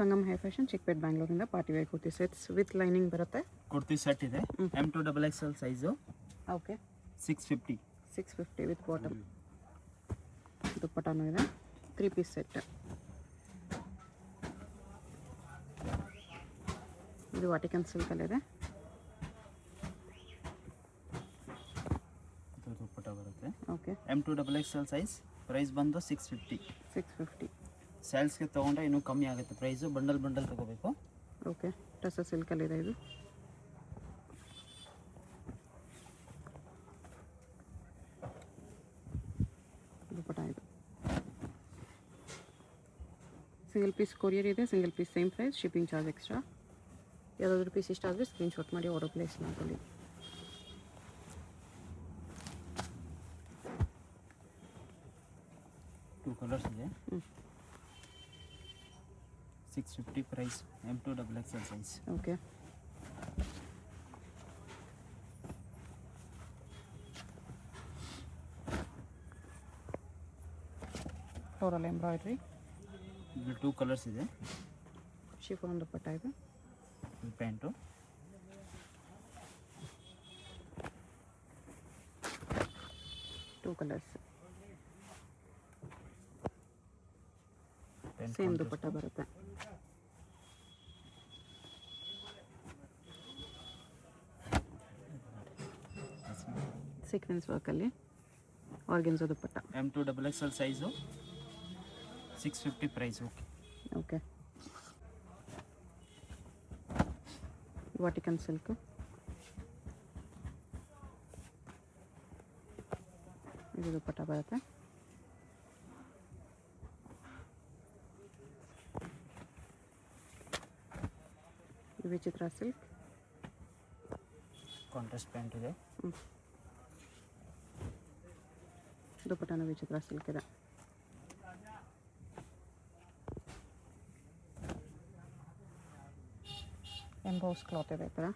Sangam high fashion Chickpet ಬ್ಯಾಂಗ್ಳೂರಿಂದ party wear kurti sets with lining ಬರುತ್ತೆ. Kurti set ಇದೆ. M2XXL size. Okay 650 with bottom. ದುಪ್ಪಟಾನು ಇದೆ. 3 ಪೀಸ್ ಸೆಟ್. ಇದು ವಾಟಿಕನ್ ಸಿಲ್ಕಲ್ಲಿದೆ. ದುಪ್ಪಟ ಬರುತ್ತೆ. Okay M2XXL size. ಪ್ರೈಸ್ ಬಂದು 650. ಸೇಲ್ಸ್ಗೆ ತೊಗೊಂಡ್ರೆ ಇನ್ನೂ ಕಮ್ಮಿ ಆಗುತ್ತೆ ಪ್ರೈಸು. ಬಂಡಲ್ ತೊಗೋಬೇಕು. ಓಕೆ ಟಸ ಸಿಲ್ಕಲ್ಲಿದೆ ಇದು. ದುಪ್ಪಟ ಇದು. ಸಿಂಗಲ್ ಪೀಸ್ ಕೊರಿಯರ್ ಇದೆ. Single piece same price. Shipping charge extra. ಯಾವುದಾದ್ರೂ ಪೀಸ್ ಇಷ್ಟ ಆದರೆ ಸ್ಕ್ರೀನ್ಶಾಟ್ ಮಾಡಿ ಆರ್ಡರ್ ಪ್ಲೇಸ್ ಮಾಡ್ಕೊಳ್ಳಿ. ಟೂ ಕಲರ್ಸ್ ಇದೆ. 650 price. M2XXL size. Okay floral embroidery. ಇದು 2 ಕಲರ್ಸ್ ಇದೆ. ಶಿಫಾನ್ ದುಪ್ಪಟ್ಟ ಇದೆ. Pant. Two colours same dupatta ಬರುತ್ತೆ. ಸೀಕ್ವೆನ್ಸ್ ವರ್ಕಲ್ಲಿ organza dupatta. M2XXL size. 650 price. Okay Vatican silk. ಇದು ದುಪ್ಪಟ್ಟ ಬರುತ್ತೆ. ಇದು ವಿಚಿತ್ರ ಸಿಲ್ಕ್. ಕಾಂಟ್ರಾಸ್ಟ್ ಪ್ಯಾಂಟ್ ಇದೆ. ದುಪ್ಪಟ್ಟನ ವಿಚಿತ್ರ ಸಿಲ್ಕ್ ಇದೆ. ಎಂಬೋಸ್ ಕ್ಲಾತ್ ಇದೆ ಈ ಥರ.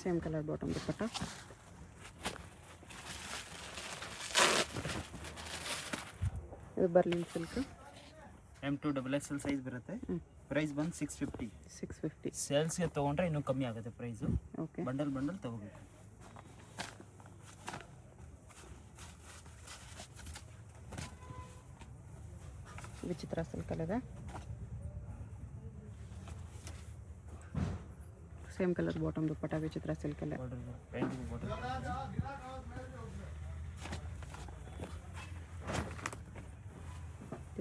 ಸೇಮ್ ಕಲರ್ ಬಾಟಮ್ ದುಪ್ಪಟ್ಟ. ಇದು ಬರ್ಲಿನ್ ಸಿಲ್ಕ್. M2XXL ಸೈಜ್ ಬರುತ್ತೆ. ಪ್ರೈಸ್ ಬಂದು 650. ಸೇಲ್ಸ್ಗೆ ತೊಗೊಂಡ್ರೆ ಇನ್ನೂ ಕಮ್ಮಿ ಆಗುತ್ತೆ ಪ್ರೈಸು. ಓಕೆ ಬಂಡಲ್ ತೊಗೋಬೇಕು. ವಿಚಿತ್ರ ಸಿಲ್ಕಲ್ಲಿದೆ. ಸೇಮ್ ಕಲರ್ ಬಾಟಮ್ ದುಪ್ಪಟ್ಟ ವಿಚಿತ್ರ ಸಿಲ್ಕಲ್ಲೇ.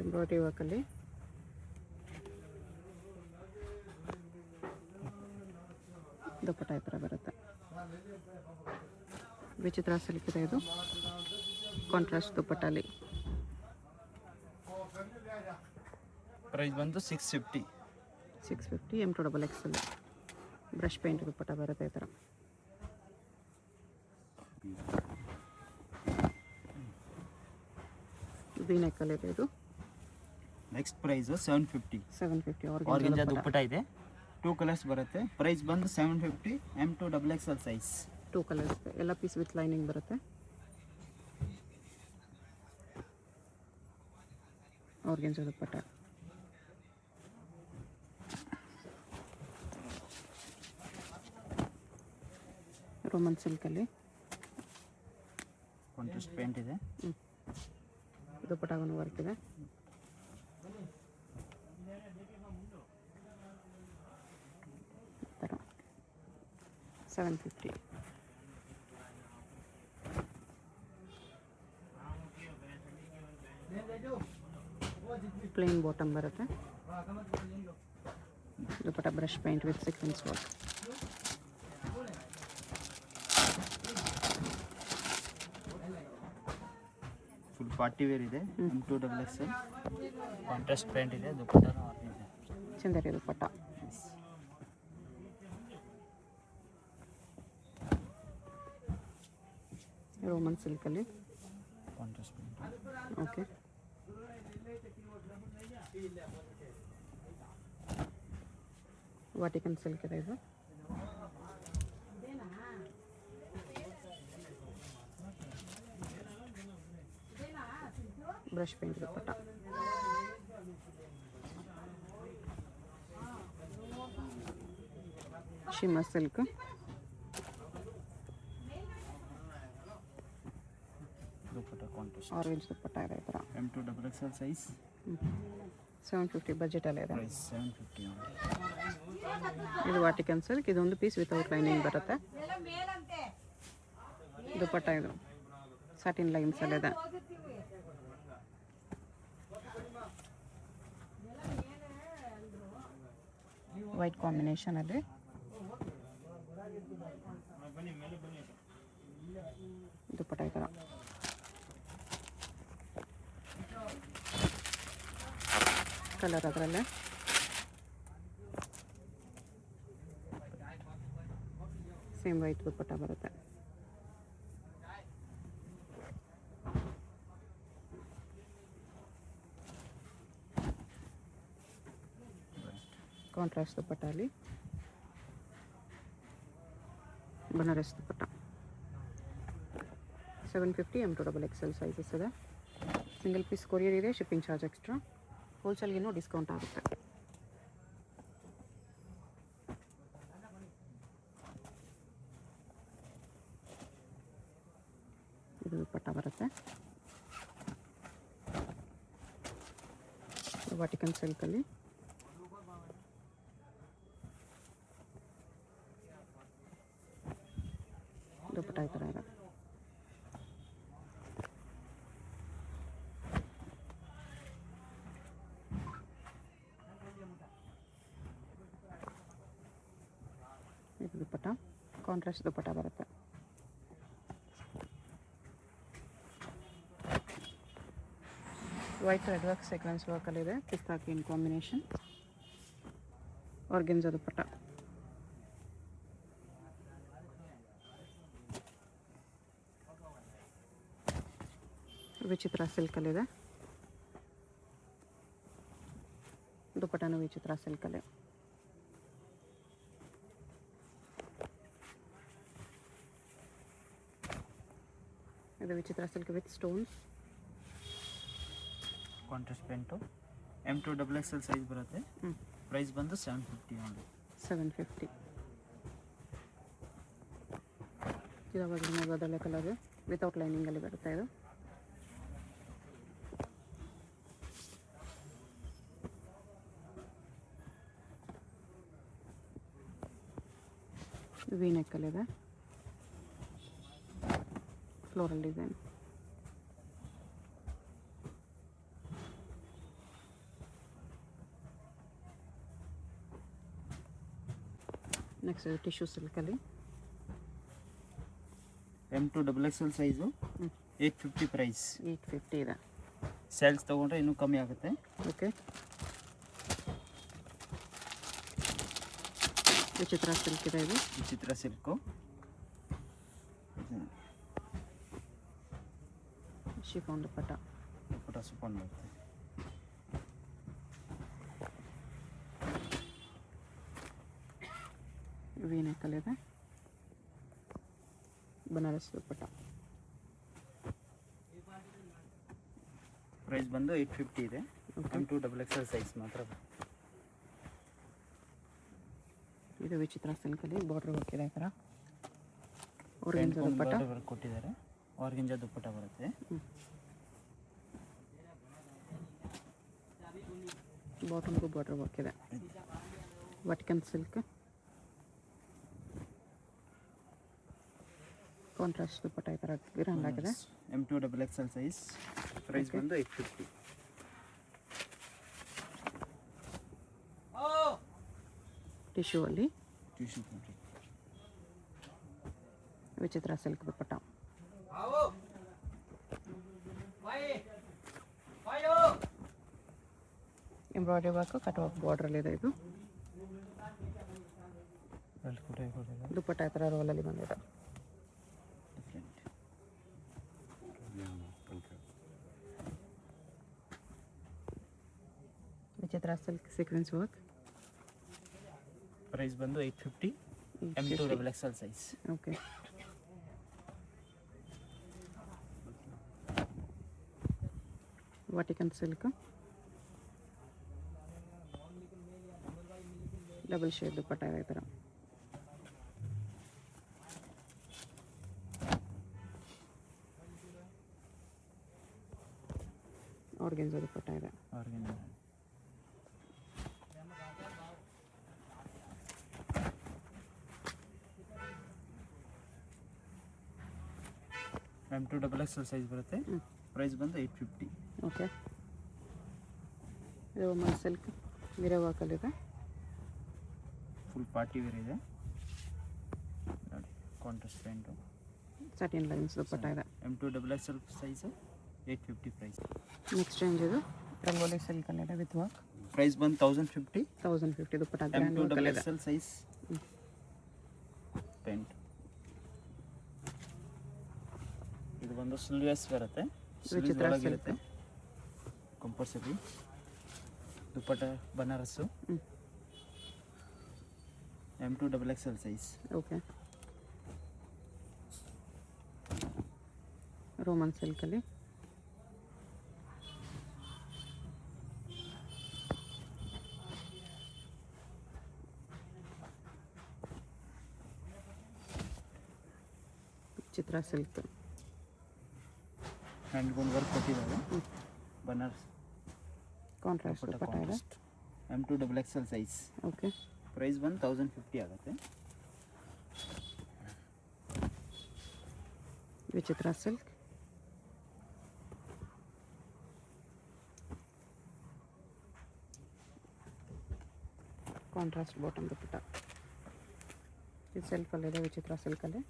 ಎಂಬ್ರಾಯ್ಡ್ರಿ ವರ್ಕಲ್ಲಿ. ದುಪ್ಪಟ್ಟ ಈ ಥರ ಬರುತ್ತೆ. ವಿಚಿತ್ರ ಸಿಲ್ಕ್ ಇದೆ ಇದು. ಕಾಂಟ್ರಾಸ್ಟ್ ದುಪ್ಪಟ್ಟಲ್ಲಿ. ಪ್ರೈಸ್ ಬಂದು 650. M2XXL ಬ್ರಷ್ ಪೇಂಟ್ ದುಪ್ಪಟ್ಟ ಬರುತ್ತೆ ಈ ಥರ. ವಿ ನೆಕ್ಕಲ್ಲಿದೆ ಇದು. Next price 750. ಆರ್ಗೆಂಜಾ ದುಪ್ಪಟ್ಟ ಇದೆ. 2 ಕಲರ್ಸ್ ಬರುತ್ತೆ. ಪ್ರೈಸ್ ಬಂದು 750. M2XXL size. 2 ಕಲರ್ಸ್ ಎಲ್ಲ ಪೀಸ್ ವಿತ್ ಲೈನಿಂಗ್ ಬರುತ್ತೆ. ಆರ್ಗೆಂಜಾ ದುಪ್ಪಟ್ಟ. ರೋಮನ್ ಸಿಲ್ಕಲ್ಲಿ. ಕಾಂಟ್ರಾಸ್ಟ್ ಪ್ಯಾಂಟ್ ಇದೆ. ದುಪ್ಪಟ್ಟವನ್ನು ವರ್ಕ್ ಇದೆ. ಥರ 750. ಪ್ಲೇನ್ ಬಾಟಮ್ ಬರುತ್ತೆ. Dupatta brush paint with sequence work. Full party wear ಇದೆ. M2XXL ಕಾಂಟ್ರಾಸ್ಟ್ ಪ್ಯಾಂಟ್ ಇದೆ. ದುಪ್ಪಟ್ಟ ಚಂದರಿ ದುಪ್ಪಟ್ಟ. ರೋಮನ್ ಸಿಲ್ಕಲ್ಲಿ. Contrast pant. Okay Vatican silk ಇದೆ ಇದು. Brush paint dupatta. Shimmer silk. Dupatta contrast. Orange dupatta ಇದೆ ಈ ಥರ. M2 XXL size. 750 ಬಜೆಟಲ್ಲೇ ಇದೆ. Price 750 only. ಇದು ವಾಟಿಕನ್ ಸಿಲ್ಕ್. ಇದೊಂದು ಪೀಸ್ ವಿತೌಟ್ ಲೈನಿಂಗ್ ಬರುತ್ತೆ. ದುಪ್ಪಟ್ಟ ಇದು ಸಾಟಿನ್ ಲೈನ್ಸ್ ಅಲ್ಲಿದೆ. ವೈಟ್ ಕಾಂಬಿನೇಷನ್ ಅಲ್ಲಿ ದುಪ್ಪಟ್ಟ ಈ ಥರ. ಕಲರ್ ಅದರಲ್ಲೇ ಸೇಮ್ ವೈಟ್ ದುಪ್ಪಟ್ಟ ಬರುತ್ತೆ. ಕಾಂಟ್ರಾಸ್ಟ್ ದುಪ್ಪಟ್ಟ ಅಲ್ಲಿ Banaras dupatta. 750 M2 XXL sizes ಇದೆ. ಸಿಂಗಲ್ ಪೀಸ್ ಕೊರಿಯರ್ ಇದೆ. Shipping charge extra. ಹೋಲ್ಸೇಲ್ಗಿನ್ನೂ ಡಿಸ್ಕೌಂಟ್ ಆಗುತ್ತೆ. ಇದು ದುಪ್ಪಟ್ಟ ಬರುತ್ತೆ. ವಾಟಿಕನ್ ಸಿಲ್ಕಲ್ಲಿ ದುಪ್ಪಟ್ಟ ಈ ಥರ ಇದೆ. ಇದು ದುಪ್ಪಟ್ಟ ಕಾಂಟ್ರಾಸ್ಟ್ ದುಪ್ಪಟ್ಟ ಬರುತ್ತೆ. ವೈಟ್ ರೆಡ್ ವರ್ಕ್ ಸೆಕ್ವೆನ್ಸ್ ವರ್ಕಲ್ಲಿದೆ. Pista green combination. ಆರ್ಗೆನ್ಜಾ ದುಪ್ಪಟ್ಟ. ವಿಚಿತ್ರ ಸಿಲ್ಕಲ್ಲಿದೆ. ದುಪ್ಪಟ್ಟನು ವಿಚಿತ್ರ ಸಿಲ್ಕಲ್ಲಿ. ಇದು Vichitra silk with stones. Contrast paint. M2 XXL size ಬರುತ್ತೆ. ಪ್ರೈಸ್ ಬಂದು 750 only. 750. ಇದಾವಾಗ ನೋಡೋದಲ್ಲೇ ಕಲರ್ ವಿತೌಟ್ ಲೈನಿಂಗಲ್ಲಿ ಬರುತ್ತೆ ಇದು. ವಿ ನೆಕ್ಕಲ್ಲಿದೆ. Floral design. ನೆಕ್ಸ್ಟ್ ಟಿಶ್ಯೂ ಸಿಲ್ಕಲ್ಲಿ M2 XXL ಸೈಜು 850 ಪ್ರೈಸ್. 850 ಇದೆ. ಸೇಲ್ಸ್ ತೊಗೊಂಡ್ರೆ ಇನ್ನೂ ಕಮ್ಮಿ ಆಗುತ್ತೆ. ಓಕೆ. ವಿಚಿತ್ರ ಸಿಲ್ಕ್ ಇದೆ ಇದು. ವಿಚಿತ್ರ ಸಿಲ್ಕು. ಶಿಫಾನ್ ದುಪ್ಪಟ್ಟ. ದುಪ್ಪಟ್ಟ ಸುಪನ್ ಬರುತ್ತೆ. ವಿ ನೆಕ್ಕಲ್ಲಿದೆ. ಬನಾರಸ್ ದುಪ್ಪಟ್ಟ. ಪ್ರೈಸ್ ಬಂದು 850 ಇದೆ. M2 XXL ಸೈಜ್ ಮಾತ್ರ. ಇದು ವಿಚಿತ್ರ ಸಿಲ್ಕಲ್ಲಿ ಬಾರ್ಡರ್ ವರ್ಕ್ ಇದೆ ಈ ಥರ. ಆರ್ಗೆನ್ಜಾ ದುಪ್ಪಟ್ಟ ವರ್ಕ್ ಕೊಟ್ಟಿದ್ದಾರೆ. ಆರ್ಗೆನ್ಜಾ ದುಪ್ಪಟ್ಟ ಬರುತ್ತೆ. ಬಾಟಮ್ಗೂ ಬಾರ್ಡರ್ ವರ್ಕ್ ಇದೆ. ವಾಟಿಕನ್ ಸಿಲ್ಕ್. ಕಾಂಟ್ರಾಸ್ಟ್ ದುಪ್ಪಟ್ಟ ಈ ಥರ ಗ್ರ್ಯಾಂಡ್ ಆಗಿದೆ. M2 XXL size. ಪ್ರೈಸ್ ಬಂದು 850. ಟಿಶ್ಯೂ ಅಲ್ಲಿ ಟಿಶ್ಯೂ ವಿಚಿತ್ರ ಸಿಲ್ಕ್ ದುಪ್ಪಟ್ಟ. ಎಂಬ್ರಾಯ್ಡ್ರಿ ವರ್ಕ್ ಕಟ್ ವರ್ಕ್ ಬಾರ್ಡ್ರಲ್ಲಿದೆ ಇದು. ದುಪ್ಪಟ್ಟ ಈ ಥರ ರೋಲಲ್ಲಿ ಬಂದಿದೆ. ವಿಚಿತ್ರ ಸಿಲ್ಕ್ ಸೀಕ್ವೆನ್ಸ್ ವರ್ಕ್. ಪ್ರೈಸ್ ಬಂದು 850. M2 XXL size. Okay. Vatican silk, double shade dupatta ಇದೆ ಈ ಥರ. ಆರ್ಗೆನ್ಸಾ ದುಪ್ಪಟ್ಟ ಇದೆ. M2XXL ಸೈಜ್ ಬರುತ್ತೆ. ಪ್ರೈಸ್ ಬಂದು 850. ಓಕೆ. ಇದು ವುಮನ್ ಸಿಲ್ಕ್ ಮಿರರ್ ವರ್ಕಲ್ಲಿದೆ. ಫುಲ್ ಪಾರ್ಟಿ ವೇರ್ ಇದೆ ನೋಡಿ, contrast pant, satin lines dupatta ಇದೆ. M2XXL size 850 price. Next range ಇದು ರಂಗೋಲಿ ಸಿಲ್ಕಲ್ಲಿದೆ ವಿತ್ ವರ್ಕ್. ಪ್ರೈಸ್ ಬಂದು 1050. 1050 ದುಪ್ಪಟ್ಟ ಗ್ರ್ಯಾಂಡ್ ವರ್ಕಲ್ಲಿದೆ. M2XXL size pant. ಇದು ಬಂದು ಸ್ಲೀವ್ಲೆಸ್ ಬರುತ್ತೆ, ಸ್ಲೀವ್ಸ್ ಒಳಗಿರುತ್ತೆ compulsory. Dupatta Banaras, M2XXL size. Okay. Roman ಸಿಲ್ಕಲ್ಲಿ ಚಿತ್ರ ಸಿಲ್ಕ್, ಹ್ಯಾಂಡ್ಗೂನ್ ವರ್ಕ್ ಕೊಟ್ಟಿದ್ದಾರೆ. ಬನಾರಸ್ ಕಾಂಟ್ರಾಸ್ಟ್ ದುಪ್ಪಟ್ಟ ಇದೆ. M2XXL size. ಓಕೆ. ಪ್ರೈಸ್ ಬಂದು 1050 ಆಗುತ್ತೆ. ವಿಚಿತ್ರ ಸಿಲ್ಕ್, ಕಾಂಟ್ರಾಸ್ಟ್ ಬಾಟಮ್ ದುಪ್ಪಟ್ಟ. ಇದು ಸೆಲ್ಫಲ್ಲಿದೆ ವಿಚಿತ್ರ ಸಿಲ್ಕಲ್ಲಿ.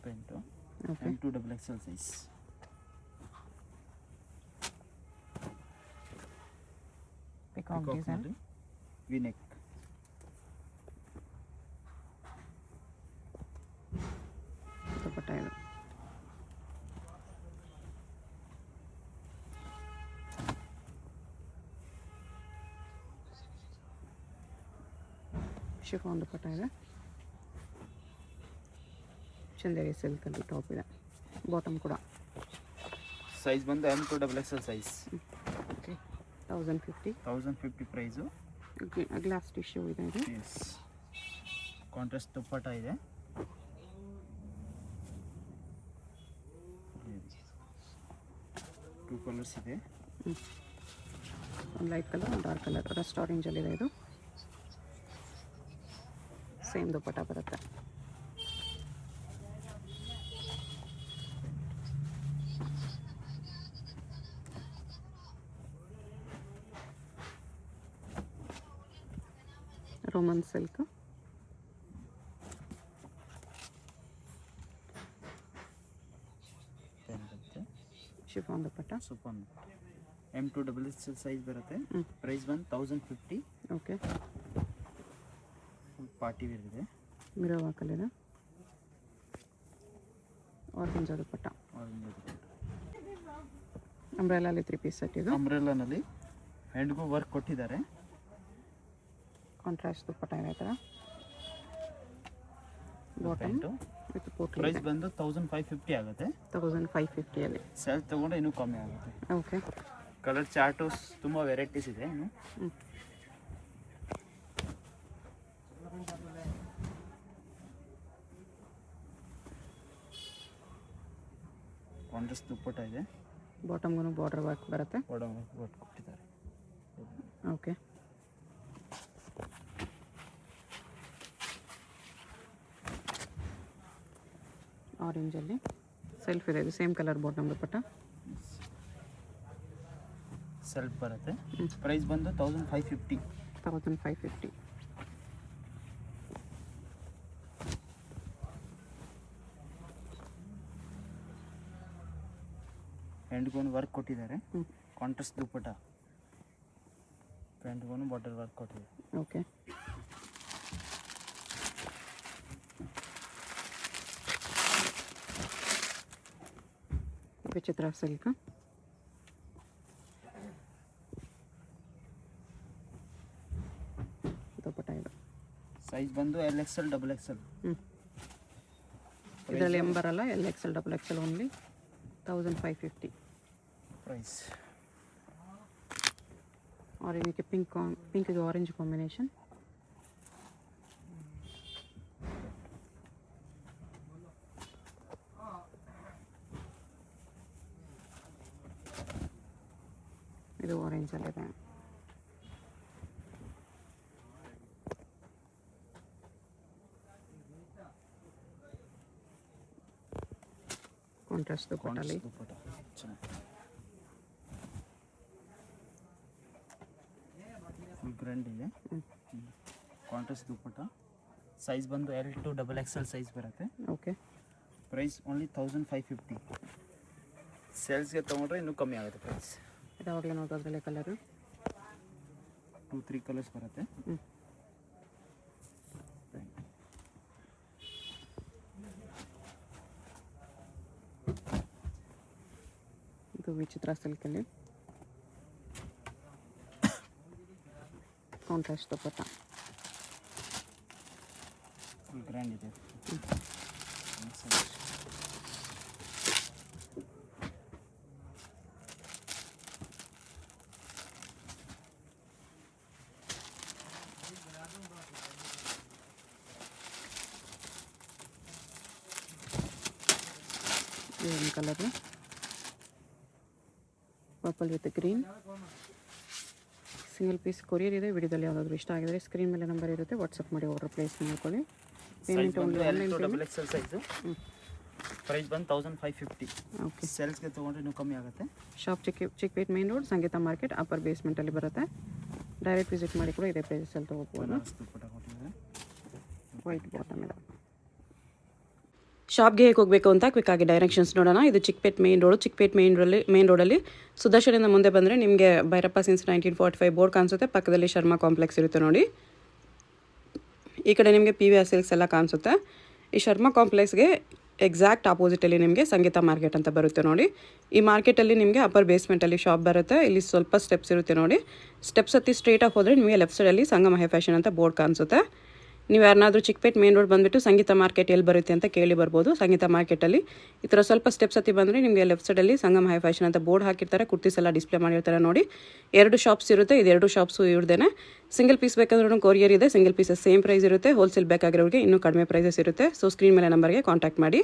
Pant okay. M2XXL size. Peacock design, V neck. Dupatta ಇದು. ಶಿಫಾನ್ ದುಪ್ಪಟ್ಟ ಇದೆ. ಚಂದೇರಿ ಸಿಲ್ಕಲ್ಲಿ ಟಾಪ್ ಇದೆ, ಬಾಟಮ್ ಕೂಡ. ಸೈಜ್ ಬಂದು M2XXL size. Okay. 1050. 1050 price. Glass tissue ಇದೆ ಇದು. ಎಸ್. ಕಾಂಟ್ರಾಸ್ಟ್ ದುಪ್ಪಟ್ಟ ಇದೆ. ಟೂ ಕಲರ್ಸ್ ಇದೆ. ಒಂದು ಲೈಟ್ ಕಲರ್, ಒಂದು ಡಾರ್ಕ್ ಕಲರ್. ರಸ್ಟ್ ಆರೆಂಜಲ್ಲಿದೆ ಇದು. ಸೇಮ್ ದುಪ್ಪಟ್ಟ ಬರುತ್ತೆ. Roman silk, chiffon dupatta. Super. M2XXL size ಬರುತ್ತೆ. ಪ್ರೈಸ್ ಬಂದು 1050. ಓಕೆ. ಪಾರ್ಟಿ ವೇರ್ ಇದೆ. ಮಿರರ್ ವರ್ಕಲ್ಲಿದೆ. ಆರ್ಗೆನ್ಸಾ ದುಪ್ಪಟ್ಟ. ಅಂಬ್ರೆಲಾಲಿ 3 ಪೀಸ್ ಸೆಟ್ ಇದು. ಅಂಬ್ರೆಲಾನಲ್ಲಿ ಹ್ಯಾಂಡ್ಗೂ ವರ್ಕ್ ಕೊಟ್ಟಿದ್ದಾರೆ. ಕಾಂಟ್ರಾಸ್ಟ್ ದುಪ್ಪಟ್ಟ ಇದೆ ಥರ. Bottom pant. With potli. Price ಬಂದು 1550 ಆಗುತ್ತೆ. 1550ಅಲ್ಲಿ. ಸೆಲ್ ತೊಗೊಂಡ್ರೆ ಇನ್ನೂ ಕಮ್ಮಿ ಆಗುತ್ತೆ. ಓಕೆ. ಕಲರ್ ಚಾರ್ಟು ತುಂಬ ವೆರೈಟೀಸ್ ಇದೆ ಇನ್ನು. ಕಾಂಟ್ರಾಸ್ಟ್ ದುಪ್ಪಟ್ಟ ಇದೆ. ಬಾಟಮ್ಗೂ ಬಾರ್ಡರ್ ವರ್ಕ್ ಬರುತ್ತೆ. ವರ್ಕ್ ಕೊಟ್ಟಿದ್ದಾರೆ. ಓಕೆ. ಆರೆಂಜಲ್ಲಿ ಸೆಲ್ಫ್ ಇದೆ, ಇದು same colour bottom dupatta. Self ಬರುತ್ತೆ. ಪ್ರೈಸ್ ಬಂದು 1550. 1550. ಹ್ಯಾಂಡ್ಗೋನು ವರ್ಕ್ ಕೊಟ್ಟಿದ್ದಾರೆ. ಕಾಂಟ್ರಾಸ್ಟ್ ದುಪ್ಪಟ್ಟ. ಪ್ಯಾಂಟ್ಗೋನು ಬಾರ್ಡರ್ ವರ್ಕ್ ಕೊಟ್ಟಿದ್ದಾರೆ. ಓಕೆ. ವಿಚಿತ್ರ ಸಿಲ್ಕ್, ದುಪ್ಪಟ್ಟ ಇದು. ಪ್ರೈಸ್ ಬಂದು LXL XXL. ಇದರಲ್ಲಿ ಎಮ್ ಬರಲ್ಲ, LXL XXL ಓನ್ಲಿ 1550 ಪ್ರೈಸ್. ಆರೆಂಜ್ಗೆ ಪಿಂಕ್ಗೆ ಆರೆಂಜ್ ಕಾಂಬಿನೇಷನ್. ಇದು ಆರೆಂಜಲ್ಲಿದೆ. ಕಾಂಟ್ರಾಸ್ಟ್ ದುಪ್ಪಟ್ಟಲ್ಲಿ ಫುಲ್ ಗ್ರ್ಯಾಂಡ್ ಇದೆ. ಕಾಂಟ್ರಾಸ್ಟ್ ದುಪ್ಪಟ್ಟ. ಸೈಜ್ ಬಂದು L to XXL ಸೈಜ್ ಬರುತ್ತೆ. ಓಕೆ. Price only 1550. ಸೇಲ್ಸ್ಗೆ ತೊಗೊಂಡ್ರೆ ಇನ್ನೂ ಕಮ್ಮಿ ಆಗುತ್ತೆ ಪ್ರೈಸ್. ಇದಾಗಲೇ ನೋಡೋದು ಅದರಲ್ಲೇ ಕಲರು 2-3 ಕಲರ್ಸ್ ಬರುತ್ತೆ. ಇದು ವಿಚಿತ್ರ ಸಿಲ್ಕಲ್ಲಿ ಕಾಂಟ್ರಾಸ್ಟ್ ದುಪ್ಪಟ್ಟ. ಫುಲ್ ಗ್ರ್ಯಾಂಡ್ ಇದೆ. ಏನು colour, purple with green. Single piece courier ಇದೆ. ವಿಡಿಯೋದಲ್ಲಿ ಯಾವುದಾದ್ರು ಇಷ್ಟ ಆಗಿದ್ರೆ ಸ್ಕ್ರೀನ್ ಮೇಲೆ ನಂಬರ್ ಇರುತ್ತೆ, ವಾಟ್ಸಪ್ ಮಾಡಿ ಆರ್ಡರ್ ಪ್ಲೇಸ್ ಮಾಡ್ಕೊಳ್ಳಿ. Payment only online payment. XXL size. Price ಬಂದು 1550. ಓಕೆ. ಸೇಲ್ಸ್ಗೆ ತೊಗೊಂಡ್ರೆ ಇನ್ನೂ ಕಮ್ಮಿ ಆಗುತ್ತೆ. Shop Chickpet main road, Sangeetha market, upper ಬೇಸ್ಮೆಂಟಲ್ಲಿ ಬರುತ್ತೆ. ಡೈರೆಕ್ಟ್ ವಿಸಿಟ್ ಮಾಡಿ ಕೂಡ ಇದೇ ಪ್ರೈಸಲ್ಲಿ ತೊಗೋಬೋದು. ವೈಟ್ ಬಾಟಮ್ ಇದೆ. ಶಾಪ್ಗೆ ಹೇಗೆ ಹೋಗಬೇಕು ಅಂತ ಕ್ವಿಕ್ಕಾಗಿ ಡೈರೆಕ್ಷನ್ಸ್ ನೋಡೋಣ. ಇದು ಚಿಕ್ಕಪೇಟ್ ಮೇನ್ ರೋಡಲ್ಲಿ ಸುದರ್ಶನಿಂದ ಮುಂದೆ ಬಂದರೆ ನಿಮಗೆ ಭೈರಪ್ಪ ಸಿನ್ಸ್ 1945 ಬೋರ್ಡ್ ಕಾಣಿಸುತ್ತೆ. ಪಕ್ಕದಲ್ಲಿ ಶರ್ಮಾ ಕಾಂಪ್ಲೆಕ್ಸ್ ಇರುತ್ತೆ ನೋಡಿ. ಈ ಕಡೆ ನಿಮಗೆ PVR ಸಿಲ್ಕ್ಸ್ ಎಲ್ಲ ಕಾಣಿಸುತ್ತೆ. ಈ ಶರ್ಮಾ ಕಾಂಪ್ಲೆಕ್ಸ್ಗೆ ಎಕ್ಸಾಕ್ಟ್ ಆಪೋಸಿಟಲ್ಲಿ ನಿಮಗೆ ಸಂಗೀತ ಮಾರ್ಕೆಟ್ ಅಂತ ಬರುತ್ತೆ ನೋಡಿ. ಈ ಮಾರ್ಕೆಟಲ್ಲಿ ನಿಮಗೆ ಅಪ್ಪರ್ ಬೇಸ್ಮೆಂಟಲ್ಲಿ ಶಾಪ್ ಬರುತ್ತೆ. ಇಲ್ಲಿ ಸ್ವಲ್ಪ ಸ್ಟೆಪ್ಸ್ ಇರುತ್ತೆ ನೋಡಿ. ಸ್ಟೆಪ್ಸ್ ಹತ್ತಿ ಸ್ಟ್ರೇಟಾಗಿ ಹೋದರೆ ನಿಮಗೆ ಲೆಫ್ಟ್ ಸೈಡಲ್ಲಿ ಸಂಗಮ ಹೈ ಫ್ಯಾಷನ್ ಅಂತ ಬೋರ್ಡ್ ಕಾಣಿಸುತ್ತೆ. ನೀವು ಯಾರನ್ನಾದರೂ ಚಿಕ್ಕಪೇಟ್ ಮೇನ್ ರೋಡ್ ಬಂದುಬಿಟ್ಟು ಸಂಗೀತ ಮಾರ್ಕೆಟ್ ಎಲ್ಲಿ ಬರುತ್ತೆ ಅಂತ ಕೇಳಿ ಬರ್ಬೋದು. ಸಂಗೀತ ಮಾರ್ಕೆಟಲ್ಲಿ ಈ ಥರ ಸ್ವಲ್ಪ ಸ್ಟೆಪ್ಸ್ ಹತ್ತಿ ಬಂದರೆ ನಿಮಗೆ ಲೆಫ್ಟ್ ಸೈಡಲ್ಲಿ ಸಂಗಮ್ ಹೈ ಫ್ಯಾಷನ್ ಅಂತ ಬೋರ್ಡ್ ಹಾಕಿರ್ತಾರೆ. ಕುರ್ತೀಸ್ ಎಲ್ಲ ಡಿಸ್ಪ್ಲೇ ಮಾಡಿರ್ತಾರೆ ನೋಡಿ. 2 ಶಾಪ್ಸ್ ಇರುತ್ತೆ. ಇದು 2 ಶಾಪ್ಸು ಇವ್ರದ್ದೇನೆ. ಸಿಂಗಲ್ ಪೀಸ್ ಬೇಕಾದ್ರೂ ಕೊರಿಯರ್ ಇದೆ. ಸಿಂಗಲ್ ಪೀಸಸ್ ಸೇಮ್ ಪ್ರೈಸ್ ಇರುತ್ತೆ. ಹೋಲ್ಸೇಲ್ ಬೇಕಾಗಿರೋರಿಗೆ ಇನ್ನೂ ಕಡಿಮೆ ಪ್ರೈಸಸ್ ಇರುತ್ತೆ. ಸೊ ಸ್ಕ್ರೀನ್ ಮೇಲೆ ನಂಬರ್ಗೆ ಕಾಂಟ್ಯಾಕ್ಟ್ ಮಾಡಿ.